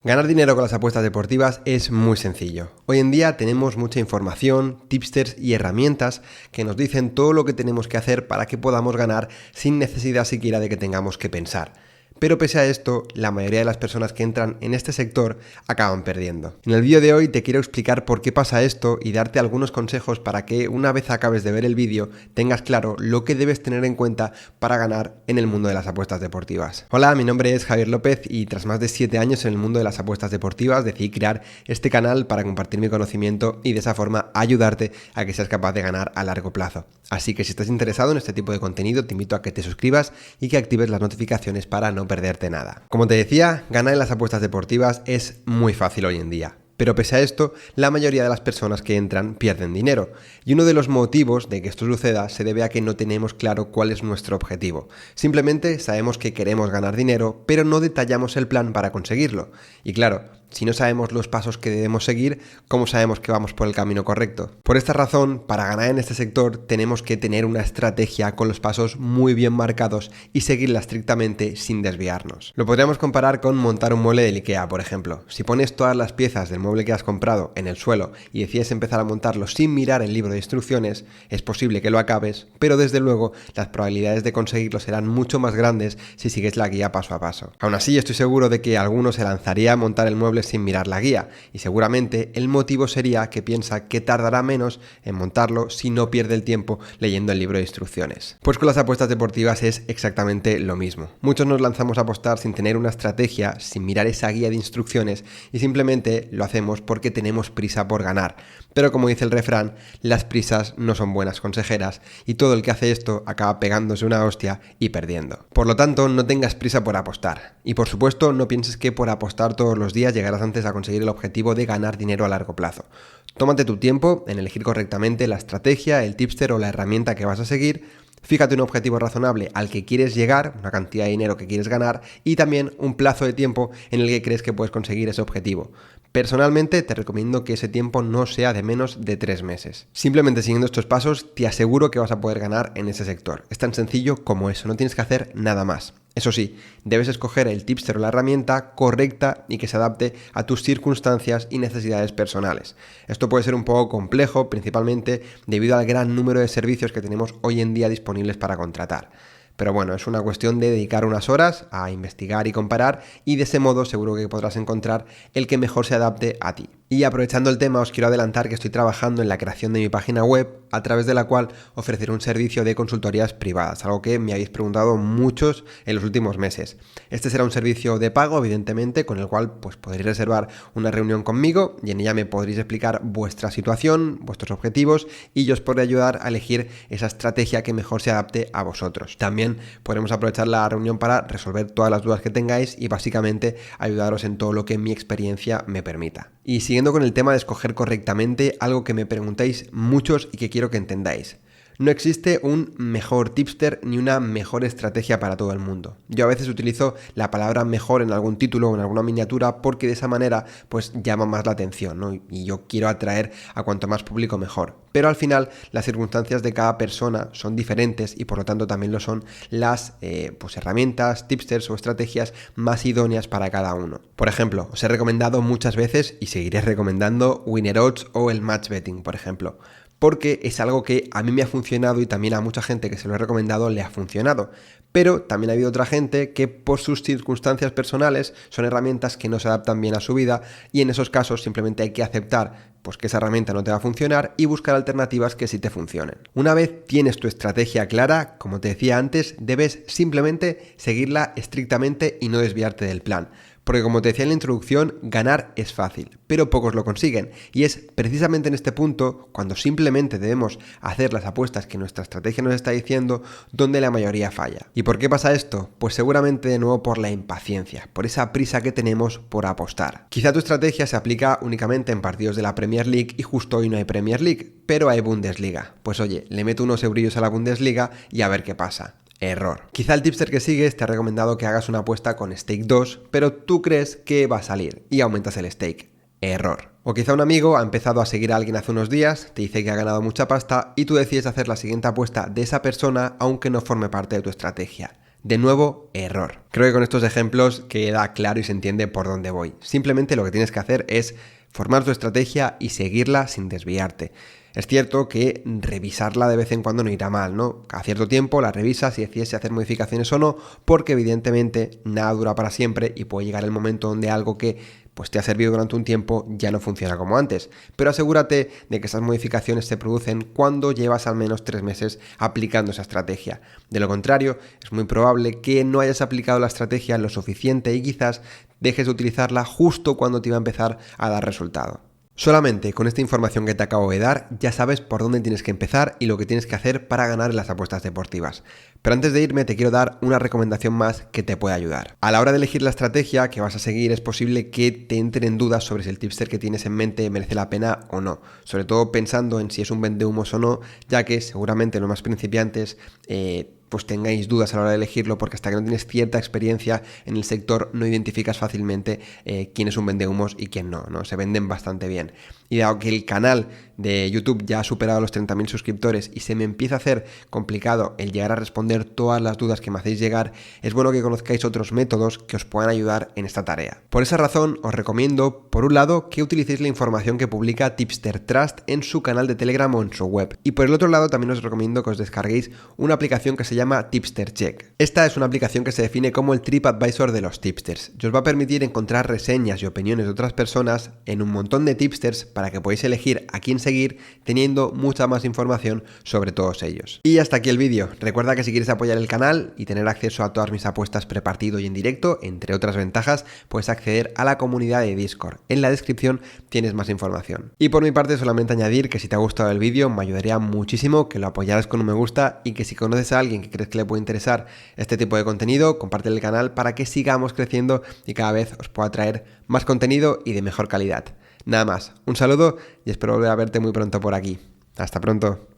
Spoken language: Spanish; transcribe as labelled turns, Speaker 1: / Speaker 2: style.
Speaker 1: Ganar dinero con las apuestas deportivas es muy sencillo. Hoy en día tenemos mucha información, tipsters y herramientas que nos dicen todo lo que tenemos que hacer para que podamos ganar sin necesidad siquiera de que tengamos que pensar. Pero pese a esto, la mayoría de las personas que entran en este sector acaban perdiendo. En el vídeo de hoy te quiero explicar por qué pasa esto y darte algunos consejos para que una vez acabes de ver el vídeo tengas claro lo que debes tener en cuenta para ganar en el mundo de las apuestas deportivas. Hola, mi nombre es Javier López y tras más de 7 años en el mundo de las apuestas deportivas decidí crear este canal para compartir mi conocimiento y de esa forma ayudarte a que seas capaz de ganar a largo plazo. Así que si estás interesado en este tipo de contenido te invito a que te suscribas y que actives las notificaciones para no perderte nada. Como te decía, ganar en las apuestas deportivas es muy fácil hoy en día. Pero pese a esto, la mayoría de las personas que entran pierden dinero. Y uno de los motivos de que esto suceda se debe a que no tenemos claro cuál es nuestro objetivo. Simplemente sabemos que queremos ganar dinero, pero no detallamos el plan para conseguirlo. Y claro, si no sabemos los pasos que debemos seguir, ¿cómo sabemos que vamos por el camino correcto? Por esta razón, para ganar en este sector tenemos que tener una estrategia con los pasos muy bien marcados y seguirla estrictamente sin desviarnos. Lo podríamos comparar con montar un mueble del IKEA, por ejemplo. Si pones todas las piezas del mueble que has comprado en el suelo y decides empezar a montarlo sin mirar el libro de instrucciones, es posible que lo acabes, pero desde luego las probabilidades de conseguirlo serán mucho más grandes si sigues la guía paso a paso. Aún así, estoy seguro de que alguno se lanzaría a montar el mueble sin mirar la guía, y seguramente el motivo sería que piensa que tardará menos en montarlo si no pierde el tiempo leyendo el libro de instrucciones. Pues con las apuestas deportivas es exactamente lo mismo. Muchos nos lanzamos a apostar sin tener una estrategia, sin mirar esa guía de instrucciones y simplemente lo hacemos porque tenemos prisa por ganar. Pero como dice el refrán, las prisas no son buenas consejeras y todo el que hace esto acaba pegándose una hostia y perdiendo. Por lo tanto, no tengas prisa por apostar. Y por supuesto, no pienses que por apostar todos los días llegarás antes a conseguir el objetivo de ganar dinero a largo plazo. Tómate tu tiempo en elegir correctamente la estrategia, el tipster o la herramienta que vas a seguir. Fíjate un objetivo razonable al que quieres llegar, una cantidad de dinero que quieres ganar y también un plazo de tiempo en el que crees que puedes conseguir ese objetivo. Personalmente te recomiendo que ese tiempo no sea de menos de 3 meses. Simplemente siguiendo estos pasos te aseguro que vas a poder ganar en ese sector. Es tan sencillo como eso, no tienes que hacer nada más. Eso sí, debes escoger el tipster o la herramienta correcta y que se adapte a tus circunstancias y necesidades personales. Esto puede ser un poco complejo, principalmente debido al gran número de servicios que tenemos hoy en día disponibles para contratar. Pero bueno, es una cuestión de dedicar unas horas a investigar y comparar y de ese modo seguro que podrás encontrar el que mejor se adapte a ti. Y aprovechando el tema os quiero adelantar que estoy trabajando en la creación de mi página web a través de la cual ofreceré un servicio de consultorías privadas, algo que me habéis preguntado muchos en los últimos meses. Este será un servicio de pago, evidentemente, con el cual pues podréis reservar una reunión conmigo y en ella me podréis explicar vuestra situación, vuestros objetivos y yo os podré ayudar a elegir esa estrategia que mejor se adapte a vosotros. También podremos aprovechar la reunión para resolver todas las dudas que tengáis y básicamente ayudaros en todo lo que mi experiencia me permita. Y siguiendo con el tema de escoger correctamente, algo que me preguntáis muchos y que quiero que entendáis. No existe un mejor tipster ni una mejor estrategia para todo el mundo. Yo a veces utilizo la palabra mejor en algún título o en alguna miniatura porque de esa manera pues llama más la atención, ¿no? Y yo quiero atraer a cuanto más público mejor. Pero al final las circunstancias de cada persona son diferentes y por lo tanto también lo son las herramientas, tipsters o estrategias más idóneas para cada uno. Por ejemplo, os he recomendado muchas veces y seguiré recomendando Winner Odds o el Match Betting, por ejemplo. Porque es algo que a mí me ha funcionado y también a mucha gente que se lo he recomendado le ha funcionado. Pero también ha habido otra gente que por sus circunstancias personales son herramientas que no se adaptan bien a su vida y en esos casos simplemente hay que aceptar pues que esa herramienta no te va a funcionar y buscar alternativas que sí te funcionen. Una vez tienes tu estrategia clara, como te decía antes, debes simplemente seguirla estrictamente y no desviarte del plan. Porque como te decía en la introducción, ganar es fácil, pero pocos lo consiguen. Y es precisamente en este punto, cuando simplemente debemos hacer las apuestas que nuestra estrategia nos está diciendo, donde la mayoría falla. ¿Y por qué pasa esto? Pues seguramente de nuevo por la impaciencia, por esa prisa que tenemos por apostar. Quizá tu estrategia se aplica únicamente en partidos de la Premier League y justo hoy no hay Premier League, pero hay Bundesliga. Pues oye, le meto unos eurillos a la Bundesliga y a ver qué pasa. Error. Quizá el tipster que sigues te ha recomendado que hagas una apuesta con stake 2, pero tú crees que va a salir y aumentas el stake. Error. O quizá un amigo ha empezado a seguir a alguien hace unos días, te dice que ha ganado mucha pasta y tú decides hacer la siguiente apuesta de esa persona aunque no forme parte de tu estrategia. De nuevo, error. Creo que con estos ejemplos queda claro y se entiende por dónde voy. Simplemente lo que tienes que hacer es formar tu estrategia y seguirla sin desviarte. Es cierto que revisarla de vez en cuando no irá mal, ¿no? A cierto tiempo la revisas y decides si hacer modificaciones o no, porque evidentemente nada dura para siempre y puede llegar el momento donde algo que pues te ha servido durante un tiempo ya no funciona como antes. Pero asegúrate de que esas modificaciones se producen cuando llevas al menos 3 meses aplicando esa estrategia. De lo contrario, es muy probable que no hayas aplicado la estrategia lo suficiente y quizás dejes de utilizarla justo cuando te iba a empezar a dar resultado. Solamente con esta información que te acabo de dar ya sabes por dónde tienes que empezar y lo que tienes que hacer para ganar en las apuestas deportivas. Pero antes de irme te quiero dar una recomendación más que te puede ayudar. A la hora de elegir la estrategia que vas a seguir es posible que te entren dudas sobre si el tipster que tienes en mente merece la pena o no. Sobre todo pensando en si es un vendehumos o no, ya que seguramente los más principiantes pues tengáis dudas a la hora de elegirlo, porque hasta que no tienes cierta experiencia en el sector no identificas fácilmente quién es un vendehumos y quién no, ¿no? Se venden bastante bien. Y dado que el canal de YouTube ya ha superado los 30.000 suscriptores y se me empieza a hacer complicado el llegar a responder todas las dudas que me hacéis llegar, es bueno que conozcáis otros métodos que os puedan ayudar en esta tarea. Por esa razón os recomiendo, por un lado, que utilicéis la información que publica Tipster Trust en su canal de Telegram o en su web. Y por el otro lado también os recomiendo que os descarguéis una aplicación que se llama Tipster Check. Esta es una aplicación que se define como el TripAdvisor de los tipsters y os va a permitir encontrar reseñas y opiniones de otras personas en un montón de tipsters para que podáis elegir a quién seguir teniendo mucha más información sobre todos ellos. Y hasta aquí el vídeo. Recuerda que si quieres apoyar el canal y tener acceso a todas mis apuestas prepartido y en directo, entre otras ventajas, puedes acceder a la comunidad de Discord. En la descripción tienes más información. Y por mi parte solamente añadir que si te ha gustado el vídeo me ayudaría muchísimo que lo apoyaras con un me gusta y que si conoces a alguien que crees que le puede interesar este tipo de contenido, comparte el canal para que sigamos creciendo y cada vez os pueda traer más contenido y de mejor calidad. Nada más, un saludo y espero volver a verte muy pronto por aquí. Hasta pronto.